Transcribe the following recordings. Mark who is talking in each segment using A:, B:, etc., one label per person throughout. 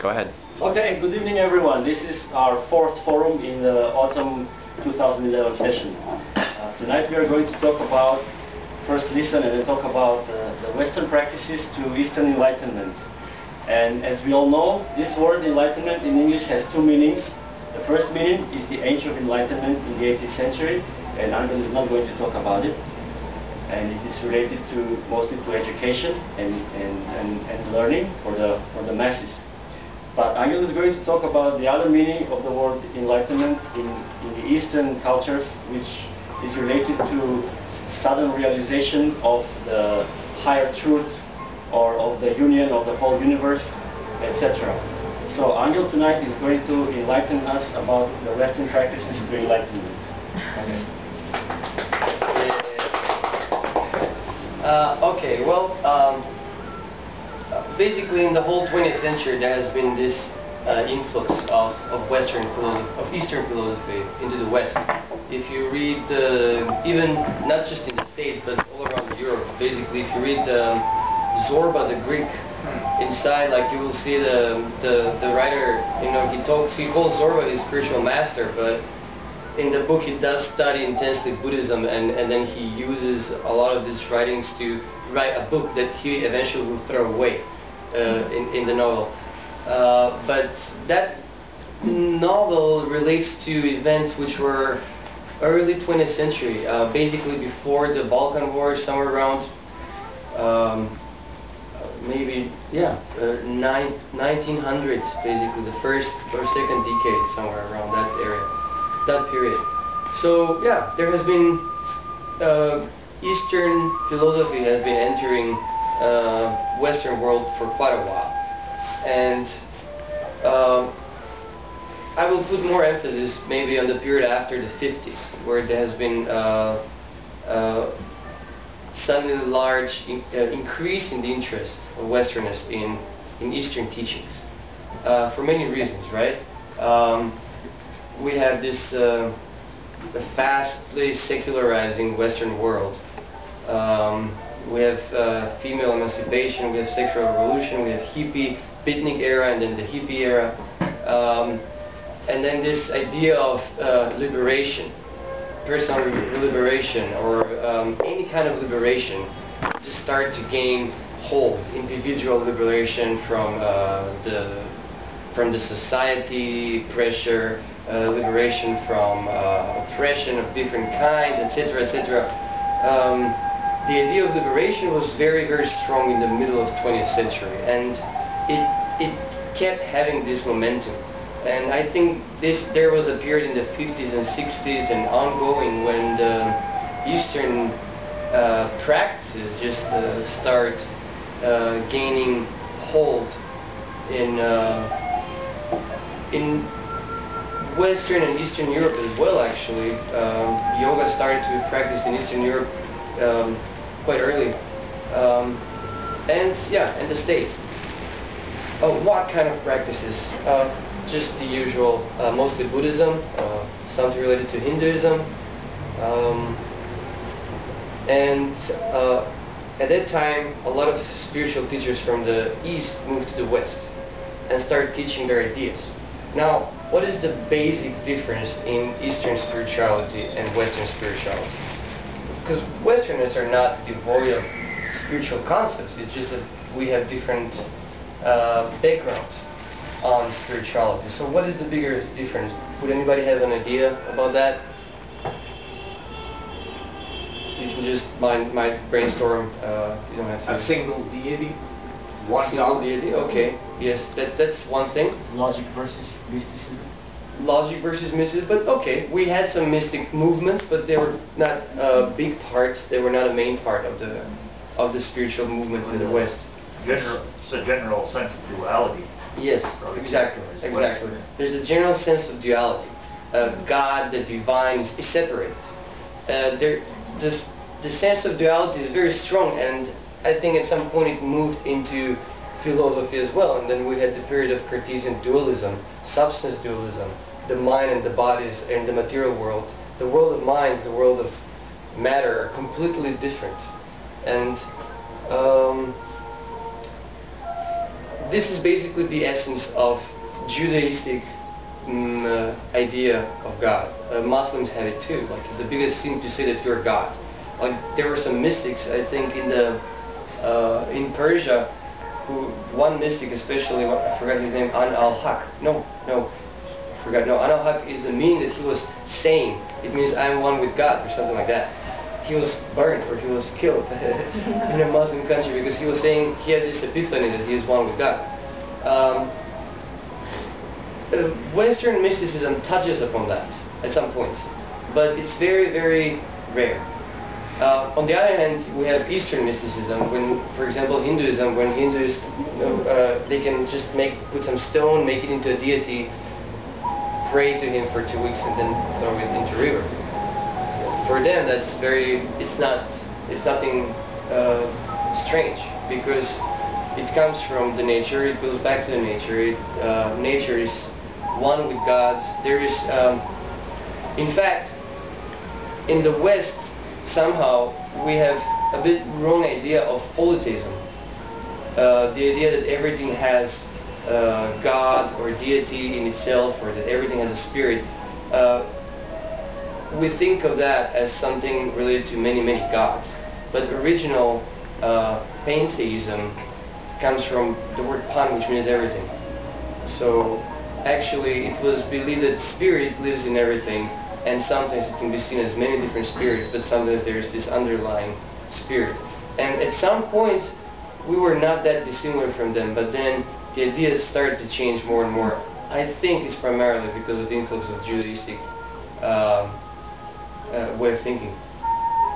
A: Go ahead.
B: Okay, good evening everyone. This is our fourth forum in the autumn 2011 session. Tonight we are going to talk about, first listen and then talk about the Western practices to Eastern Enlightenment. And as we all know, this word Enlightenment in English has two meanings. The first meaning is the age of Enlightenment in the 18th century, and Angel is not going to talk about it. And it is related mostly to education and learning for the masses. But Angel is going to talk about the other meaning of the word enlightenment in the Eastern cultures, which is related to sudden realization of the higher truth or of the union of the whole universe, etc. So Angel tonight is going to enlighten us about the Western practices to enlightenment. Okay.
C: Okay, well, basically in the whole 20th century there has been this influx of Western philosophy, of Eastern philosophy into the West. If you read, even not just in the States but all around Europe, basically if you read Zorba the Greek, inside, like, you will see the writer, you know, he calls Zorba his spiritual master, but in the book he does study intensely Buddhism, and then he uses a lot of these writings to write a book that he eventually will throw away in the novel. But that novel relates to events which were early 20th century, basically before the Balkan War, somewhere around maybe 1900s, basically the first or second decade, somewhere around that area, that period. So yeah, there has been Eastern philosophy has been entering Western world for quite a while, and I will put more emphasis maybe on the period after the 50s, where there has been suddenly large increase in the interest of Westerners in Eastern teachings, for many reasons, right? We have this fastly secularizing Western world. We have female emancipation, we have sexual revolution, we have hippie, beatnik era, and then the hippie era. And then this idea of liberation, personal liberation, or any kind of liberation, to start to gain hold. Individual liberation from the society pressure, liberation from oppression of different kinds, etc., etc. The idea of liberation was very, very strong in the middle of the 20th century, and it kept having this momentum. And I think there was a period in the 50s and 60s and ongoing when the Eastern practices just start gaining hold in Western and Eastern Europe as well. Actually, yoga started to be practiced in Eastern Europe quite early, and the States. What kind of practices? Just the usual, mostly Buddhism, something related to Hinduism, and at that time a lot of spiritual teachers from the East moved to the West and started teaching their ideas. Now, what is the basic difference in Eastern spirituality and Western spirituality? Because Westerners are not devoid of spiritual concepts, it's just that we have different backgrounds on spirituality. So what is the bigger difference? Would anybody have an idea about that? You can just might brainstorm, you don't have to.
D: A single deity, one
C: single
D: God.
C: deity, okay. Yes, that's one thing.
B: Logic versus mysticism.
C: Logic versus mysticism, but okay, we had some mystic movements, but they were not big parts, they were not a main part of the spiritual movement in the West.
D: It's a general sense of duality.
C: Yes, exactly. There's a general sense of duality. God, the divine, is separated. The sense of duality is very strong, and I think at some point it moved into philosophy as well. And then we had the period of Cartesian dualism, substance dualism, the mind and the bodies and the material world. The world of mind, the world of matter are completely different. And this is basically the essence of Judaistic idea of God. Muslims have it too. Like, it's the biggest thing to say that you're God. Like, there were some mystics, I think, in Persia, one mystic especially, I forgot his name, An al-Haq. No, I forgot. No, An al-Haq is the meaning that he was saying. It means I'm one with God, or something like that. He was burned, or he was killed in a Muslim country because he was saying he had this epiphany that he is one with God. Western mysticism touches upon that at some points, but it's very, very rare. On the other hand, we have Eastern mysticism. When, for example, Hinduism, when Hindus they can just put some stone, make it into a deity, pray to him for 2 weeks, and then throw it into a river. For them, that's it's nothing strange, because it comes from the nature. It goes back to the nature. Nature is one with God. There is, in fact, in the West, somehow we have a bit wrong idea of polytheism. The idea that everything has God or deity in itself, or that everything has a spirit. We think of that as something related to many, many gods. But original pantheism comes from the word pan, which means everything. So actually it was believed that spirit lives in everything, and sometimes it can be seen as many different spirits, but sometimes there's this underlying spirit. And at some point we were not that dissimilar from them, but then the ideas started to change more and more. I think it's primarily because of the influence of Judaistic way of thinking.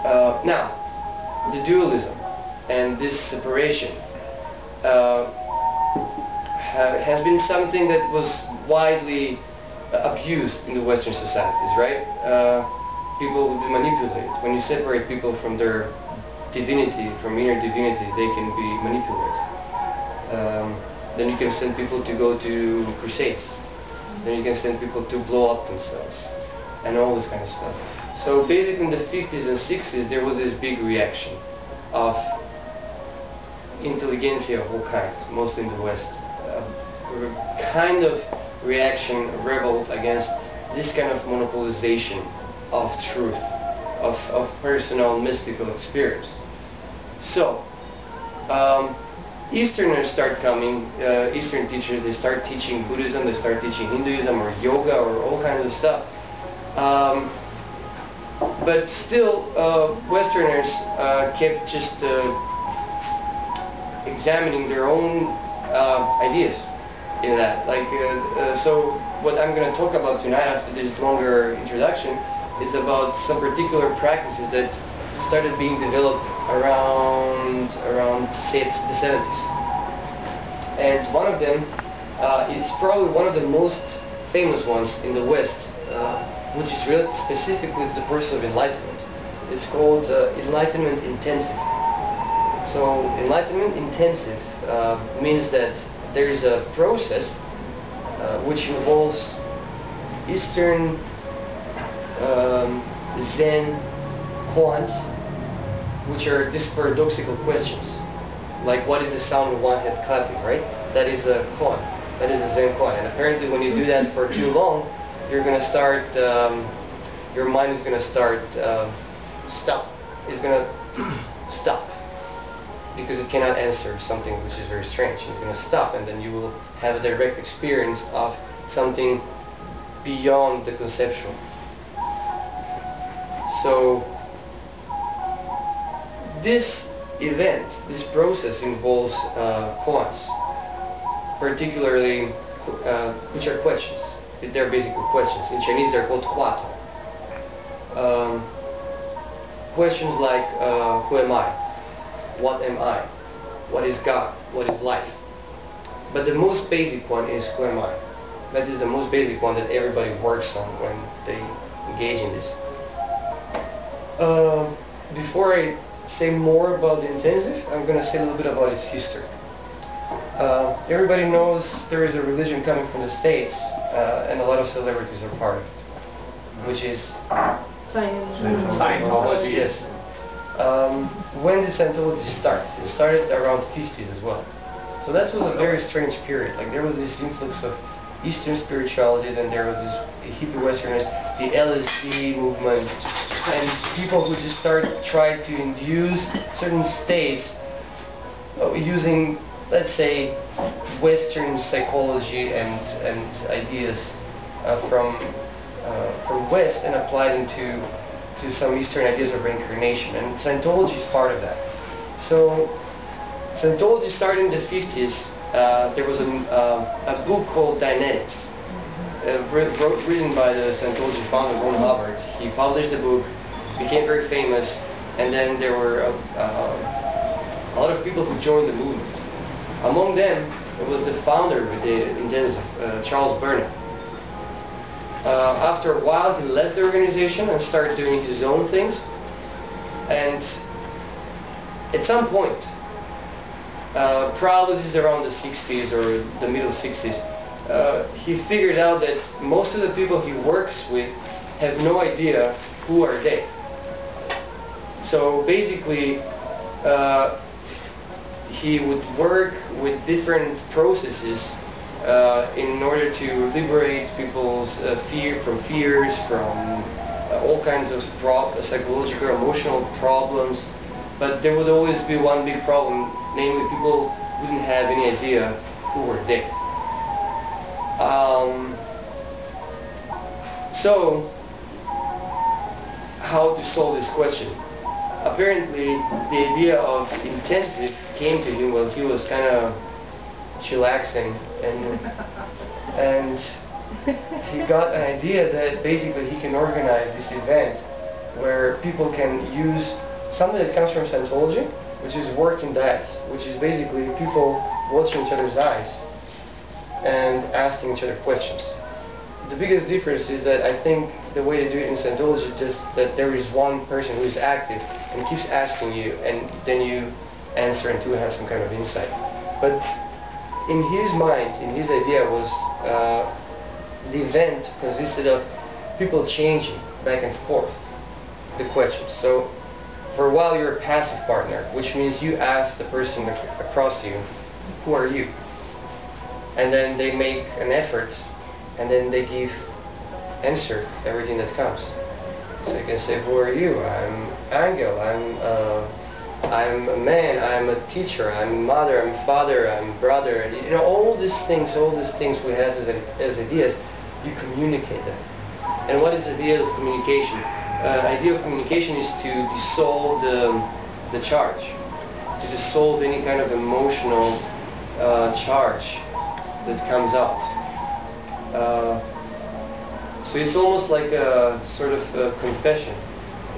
C: Now, the dualism and this separation has been something that was widely abused in the Western societies, right? People would be manipulated. When you separate people from their divinity, from inner divinity, they can be manipulated. Then you can send people to go to crusades. Then you can send people to blow up themselves, and all this kind of stuff. So basically in the 50s and 60s there was this big reaction of intelligentsia of all kinds, mostly in the West, kind of reaction, revolt against this kind of monopolization of truth, of personal mystical experience. So Easterners start coming, Eastern teachers, they start teaching Buddhism, they start teaching Hinduism or yoga or all kinds of stuff. But still, Westerners kept just examining their own ideas in that. Like, so what I'm going to talk about tonight after this longer introduction is about some particular practices that started being developed around the 70s. And one of them is probably one of the most famous ones in the West, which is related specifically to the process of enlightenment. It's called Enlightenment Intensive. So Enlightenment Intensive means that there is a process which involves Eastern Zen koans, which are these paradoxical questions. Like, what is the sound of one hand clapping, right? That is a koan. That is a Zen koan. And apparently when you do that for too long, you're going to start, your mind is going to start, it's going to stop. Because it cannot answer something which is very strange. It's going to stop, and then you will have a direct experience of something beyond the conceptual. So this event, this process involves koans, particularly which are questions. They're basically questions. In Chinese they're called huato. Questions like, who am I? What am I? What is God? What is life? But the most basic one is, who am I? That is the most basic one that everybody works on when they engage in this. Before I say more about the intensive, I'm going to say a little bit about its history. Everybody knows there is a religion coming from the States, and a lot of celebrities are part of it, which is Scientology. Yes. When did Scientology start? It started around 50s as well. So that was a very strange period. Like there was this influx of Eastern spirituality, then there was this hippie Westerners, the LSD movement, and people who just tried to induce certain states using, let's say, Western psychology and ideas from West and applied them to some Eastern ideas of reincarnation. And Scientology is part of that. So Scientology started in the 50s. There was a book called Dynetics, written by the Scientology founder, Ron Hubbard. He published the book, became very famous, and then there were a lot of people who joined the movement. Among them, it was the founder of the intensive, Charles Burnett. After a while, he left the organization and started doing his own things. And at some point, probably this is around the 60s or the middle 60s, he figured out that most of the people he works with have no idea who are they. So basically, he would work with different processes in order to liberate people's fears, from all kinds of psychological, emotional problems. But there would always be one big problem, namely people wouldn't have any idea who were they. So, how to solve this question? Apparently, the idea of intensive came to him while he was kind of chillaxing, and he got an idea that basically he can organize this event where people can use something that comes from Scientology, which is working diets, which is basically people watching each other's eyes and asking each other questions. The biggest difference is that I think the way to do it in Scientology is just that there is one person who is active and keeps asking you, and then you answer until you have some kind of insight. But in his mind, in his idea was the event consisted of people changing back and forth the questions. So for a while you're a passive partner, which means you ask the person across you, who are you? And then they make an effort, and then they give answer everything that comes. So you can say, who are you? I'm Angel, I'm a man, I'm a teacher, I'm a mother, I'm a father, I'm a brother. And, you know, all these things we have as ideas, you communicate them. And what is the idea of communication? Idea of communication is to dissolve the charge, to dissolve any kind of emotional charge that comes out. So it's almost like a sort of a confession.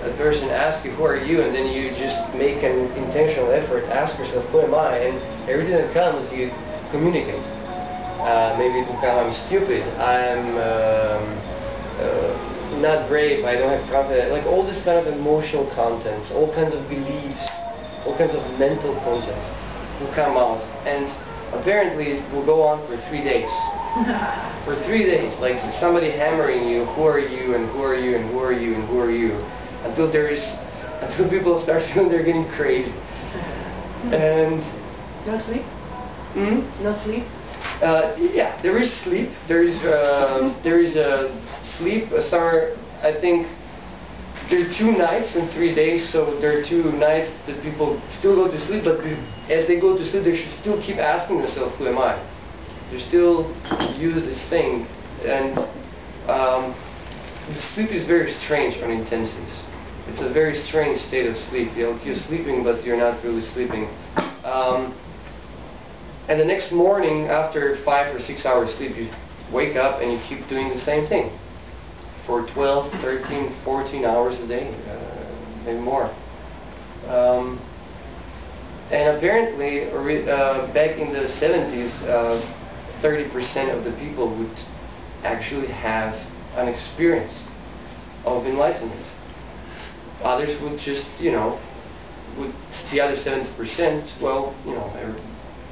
C: A person asks you, who are you? And then you just make an intentional effort, ask yourself, who am I? And everything that comes, you communicate. Maybe it will come, I'm stupid, I'm not brave, I don't have confidence. Like all this kind of emotional contents, all kinds of beliefs, all kinds of mental contents will come out. And apparently it will go on for 3 days. For 3 days, like somebody hammering you, who are you, and who are you, and who are you, and who are you, until people start feeling they're getting crazy. And
A: no sleep? No sleep?
C: Yeah, there is sleep. There is sleep. I think there are 2 nights and 3 days, so there are 2 nights that people still go to sleep, but as they go to sleep, they should still keep asking themselves, who am I? You still use this thing, and the sleep is very strange on intensives. It's a very strange state of sleep. You're sleeping, but you're not really sleeping. And the next morning, after 5 or 6 hours sleep, you wake up and you keep doing the same thing for 12, 13, 14 hours a day, maybe more. And apparently, back in the 70s, 30% of the people would actually have an experience of enlightenment. Others would just, the other 70%, well,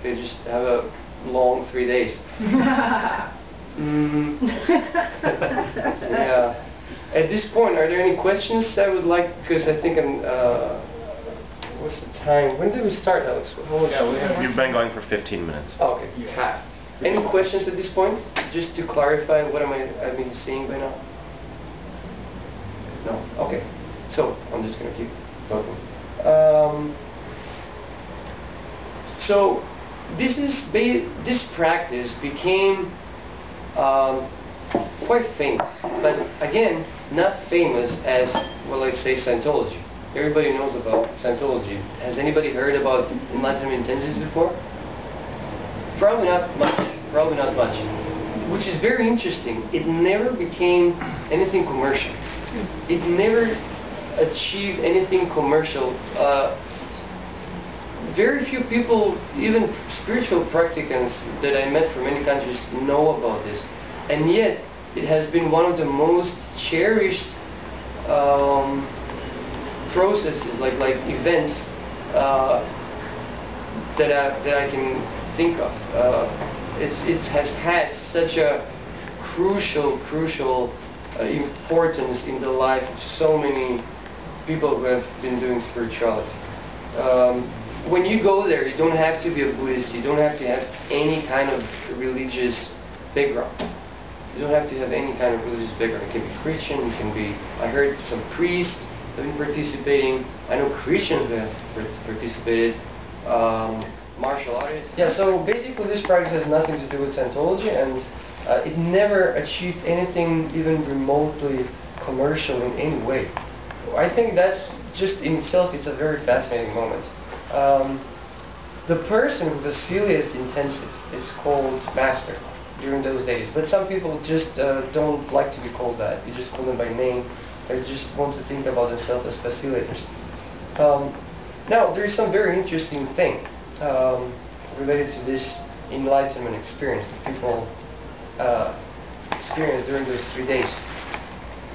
C: they just have a long 3 days. Yeah. At this point, are there any questions I would like, because I think What's the time? When did we start, Alex? How much?
E: You've been going for 15 minutes.
C: Oh, okay, half. Any questions at this point? Just to clarify, what I've been seeing by now? No? Okay. So, I'm just going to keep talking. So, this practice became quite famous, but again, not famous as, well, let's say, Scientology. Everybody knows about Scientology. Has anybody heard about Enlightenment intensives before? Probably not much. Probably not much. Which is very interesting. It never became anything commercial. It never achieved anything commercial. Very few people, even spiritual practicants that I met from many countries, know about this. And yet, it has been one of the most cherished processes, like events that I can think of. It has had such a crucial importance in the life of so many people who have been doing spirituality. When you go there, you don't have to be a Buddhist, you don't have to have any kind of religious background. You don't have to have any kind of religious background. You can be Christian, you can be, I heard some priests have been participating, I know Christians who have participated, martial artists. Yeah, so basically this practice has nothing to do with Scientology, and it never achieved anything even remotely commercial in any way. I think that's just in itself, it's a very fascinating moment. The person who facilitates the intensive is called master during those days, but some people just don't like to be called that. You just call them by name. They just want to think about themselves as facilitators. Now, there is some very interesting thing related to this enlightenment experience that people experienced during those 3 days.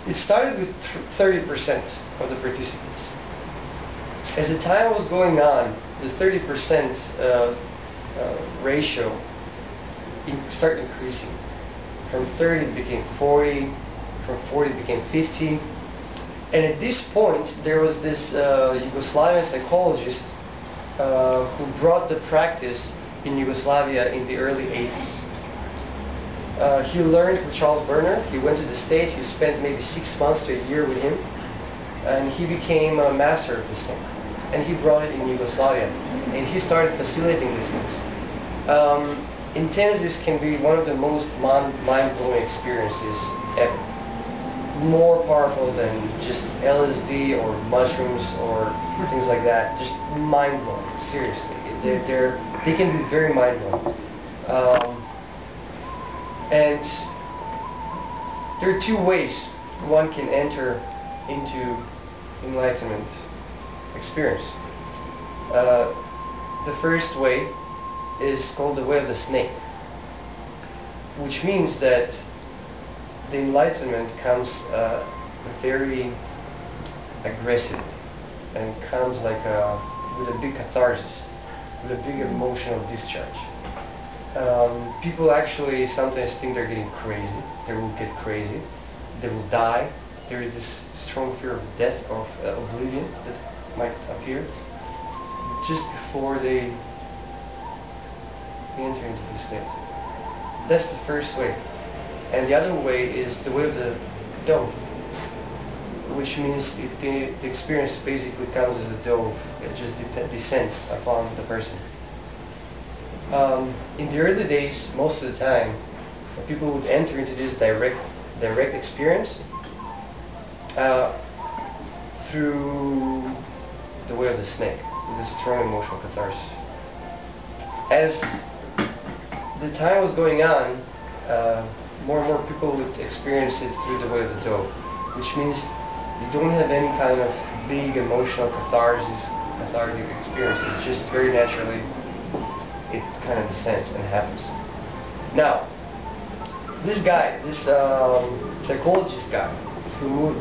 C: It started with 30% of the participants. As the time was going on, the 30% ratio started increasing. From 30 it became 40, from 40 it became 50. And at this point, there was this Yugoslavian psychologist who brought the practice in Yugoslavia in the early 80s. He learned with Charles Berner. He went to the States. He spent maybe 6 months to a year with him. And he became a master of this thing. And he brought it in Yugoslavia. And he started facilitating these things. Intensives can be one of the most mind-blowing experiences ever. More powerful than just LSD or mushrooms or things like that. Just mind-blowing, seriously. They can be very mind-blowing. And there are two ways one can enter into enlightenment experience. The first way is called the way of the snake, which means that the enlightenment comes very aggressive and comes like with a big catharsis, with a big emotional discharge. People actually sometimes think they're getting crazy. They will get crazy. They will die. There is this strong fear of death, of oblivion that might appear just before they enter into the state. That's the first way. And the other way is the way of the dove, which means the experience basically comes as a dove. It just descends upon the person. In the early days, most of the time, people would enter into this direct experience through the way of the snake, with a strong emotional catharsis. As the time was going on, more and more people would experience it through the way of the dove, which means you don't have any kind of big emotional cathartic experience. It's just very naturally, it kind of descends and happens. Now, this guy, this psychologist guy, who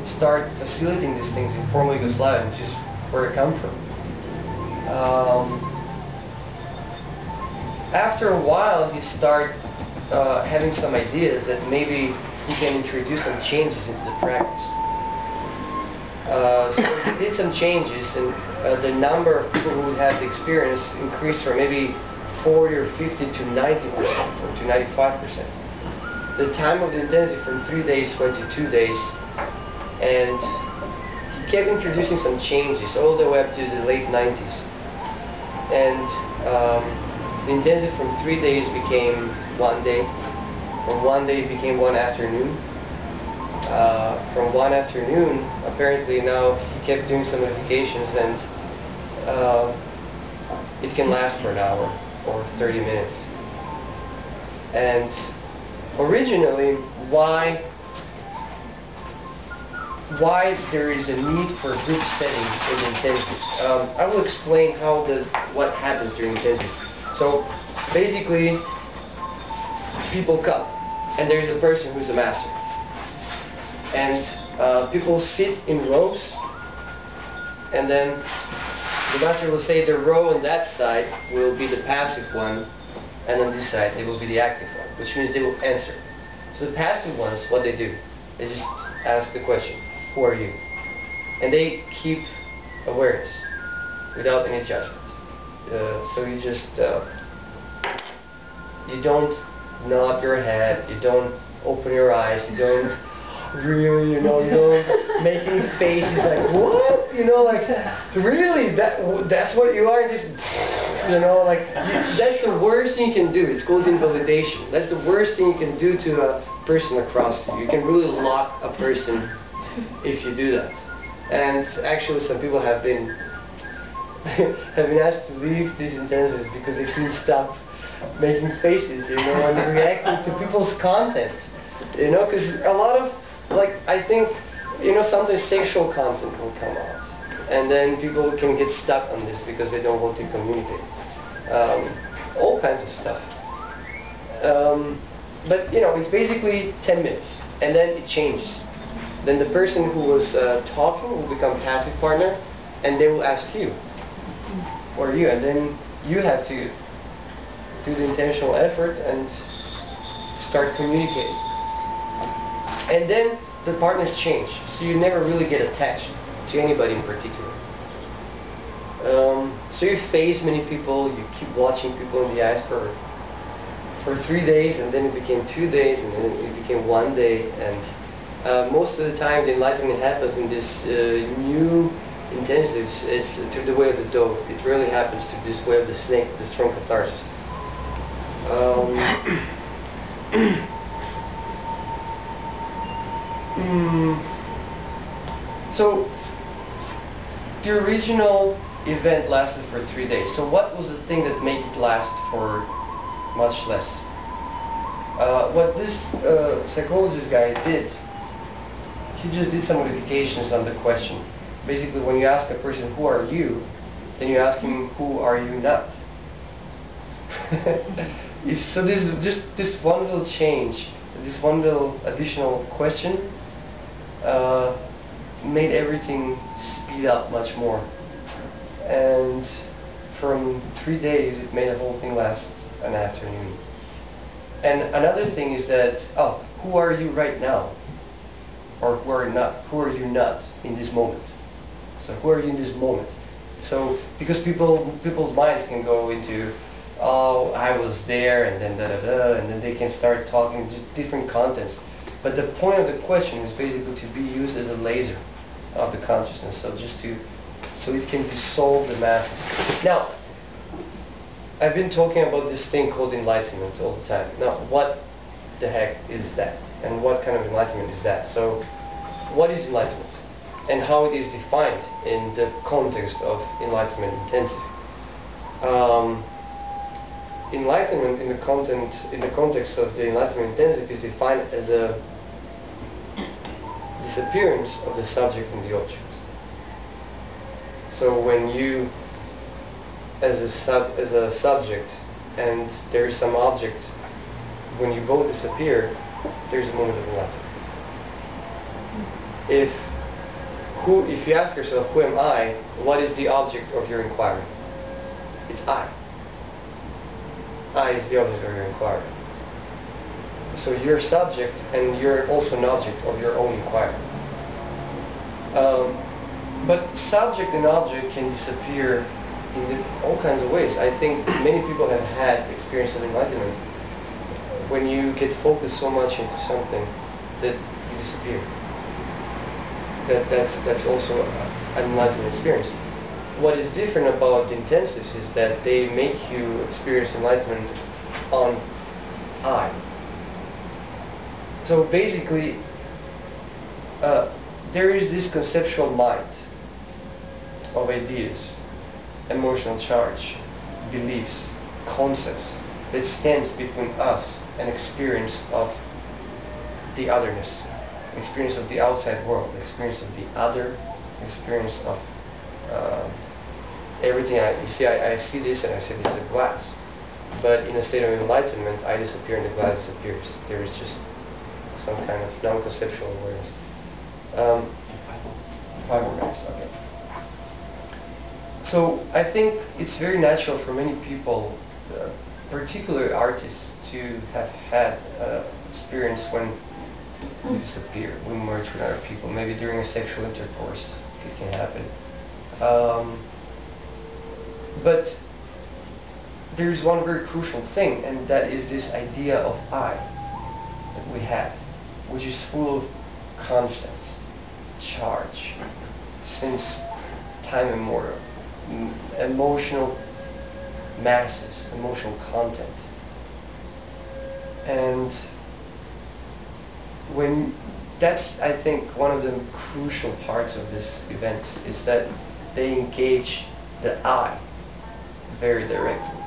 C: started facilitating these things in former Yugoslavia, which is where I come from. After a while, he started having some ideas that maybe he can introduce some changes into the practice. So they did some changes, and the number of people who had the experience increased from maybe 40 or 50 to 90% or to 95%. The time of the intensive from 3 days went to 2 days, and he kept introducing some changes all the way up to the late 90s. And the intensive from 3 days became 1 day, from 1 day it became 1 afternoon. From 1 afternoon, apparently now he kept doing some modifications, and it can last for an hour or 30 minutes. And originally, why there is a need for group setting in intensive. I will explain what happens during intensive. So basically, people come, and there's a person who's a master. And people sit in rows, and then the master will say the row on that side will be the passive one, and on this side they will be the active one, which means they will answer. So the passive ones, what they do, they just ask the question, who are you? And they keep awareness without any judgment. So you just, you don't nod your head, you don't open your eyes, you don't really, you don't making faces like, what? Like, really, that's what you are? Just, that's the worst thing you can do. It's called invalidation. That's the worst thing you can do to a person across to you. You can really lock a person if you do that. And actually some people have been asked to leave these intensives because they couldn't stop making faces, and reacting to people's content. Because a lot of, I think, sometimes sexual content will come out, and then people can get stuck on this because they don't want to communicate. All kinds of stuff. But, it's basically 10 minutes, and then it changes. Then the person who was talking will become passive partner, and they will ask you, or you, and then you have to do the intentional effort and start communicating. And then the partners change, so you never really get attached to anybody in particular. So you face many people, you keep watching people in the eyes for 3 days, and then it became 2 days, and then it became 1 day, and most of the time the enlightenment happens in this new intensives is through the way of the dove. It rarely happens through this way of the snake, the strong catharsis. So the original event lasted for 3 days. So what was the thing that made it last for much less? What this psychologist guy did, he just did some modifications on the question. Basically, when you ask a person, who are you? Then you ask him, who are you not? So this just this one little change, this one little additional question made everything speed up much more. And from 3 days, it made the whole thing last an afternoon. And another thing is that, who are you right now? Or who are you not in this moment? So who are you in this moment? So because people's minds can go into, oh, I was there, and then and then they can start talking just different contents. But the point of the question is basically to be used as a laser of the consciousness, so it can dissolve the masses. Now, I've been talking about this thing called enlightenment all the time. Now, what the heck is that? And what kind of enlightenment is that? So, what is enlightenment? And how it is defined in the context of enlightenment intensive. Enlightenment in the context of the enlightenment intensive is defined as a disappearance of the subject and the object. So when you, as a subject, and there is some object, when you both disappear, there's a moment of enlightenment. If you ask yourself, who am I? What is the object of your inquiry? It's I. I is the object of your inquiry. So you're a subject, and you're also an object of your own inquiry. But subject and object can disappear in all kinds of ways. I think many people have had the experience of enlightenment when you get focused so much into something that you disappear. That's also an enlightenment experience. What is different about the intensives is that they make you experience enlightenment on I. So basically, there is this conceptual mind of ideas, emotional charge, beliefs, concepts that stands between us and experience of the otherness, experience of the outside world, experience of the other, experience of everything. You see, I see this and I see this as glass. But in a state of enlightenment, I disappear and the glass disappears. There is just some kind of non-conceptual awareness. Fiberglass, okay. So I think it's very natural for many people, particularly artists, to have had experience when we disappear, we merge with other people. Maybe during a sexual intercourse, it can happen. But there's one very crucial thing, and that is this idea of I that we have, which is full of concepts, charge, since time immemorial, emotional masses, emotional content. And when that's, I think, one of the crucial parts of this event is that they engage the I very directly.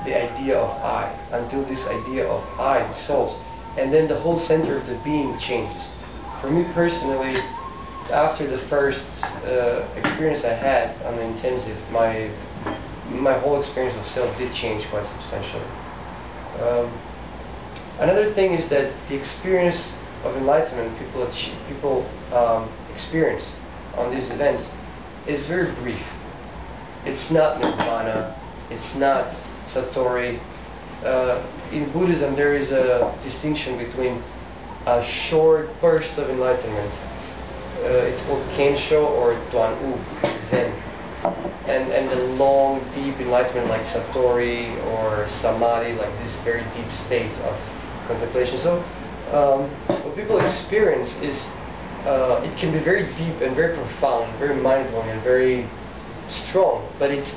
C: The idea of I, until this idea of I dissolves, and then the whole center of the being changes. For me personally, after the first experience I had on the intensive, my whole experience of self did change quite substantially. Another thing is that the experience of enlightenment people experience on these events is very brief. It's not nirvana. It's not satori. In Buddhism, there is a distinction between a short burst of enlightenment. It's called kensho or duan-u, Zen, and the long, deep enlightenment like satori or samadhi, like this very deep state of contemplation. So what people experience is it can be very deep and very profound, very mind-blowing and very strong, but it's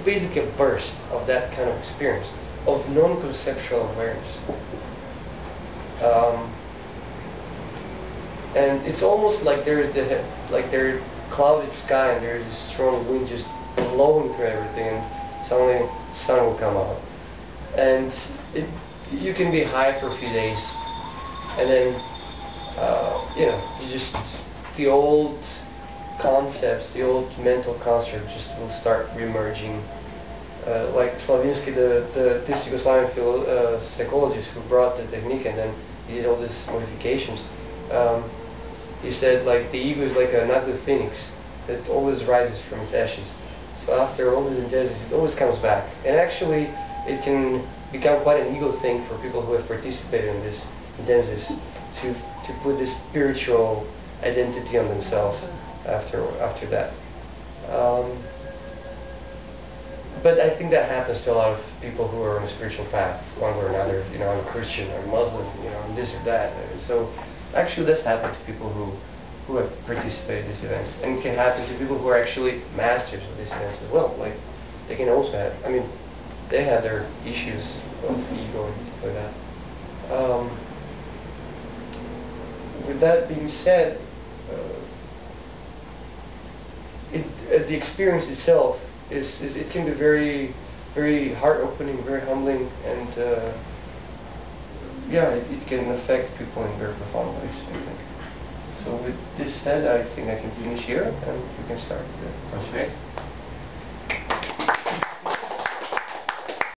C: basically a burst of that kind of experience of non-conceptual awareness. And it's almost like there's clouded sky and there's a strong wind just blowing through everything, and suddenly the sun will come out. And you can be high for a few days, and then the old concepts, the old mental construct just will start reemerging. Like Slavinsky, the this Yugoslavian psychologist who brought the technique and then he did all these modifications. He said like the ego is like an ugly phoenix that always rises from its ashes. So after all these intensities, it always comes back. And actually, it can become quite an ego thing for people who have participated in this intensities to put this spiritual identity on themselves after that. But I think that happens to a lot of people who are on a spiritual path, one way or another. I'm Christian or Muslim, I'm this or that. So actually, this happens to people who have participated in these events, and it can happen to people who are actually masters of these events as well. Like they can also have. They have their issues of ego and stuff like that. With that being said, the experience itself it can be very, very heart-opening, very humbling, and it can affect people in very profound ways, I think. So with this said, I think I can finish here, and we can start the questions. Okay.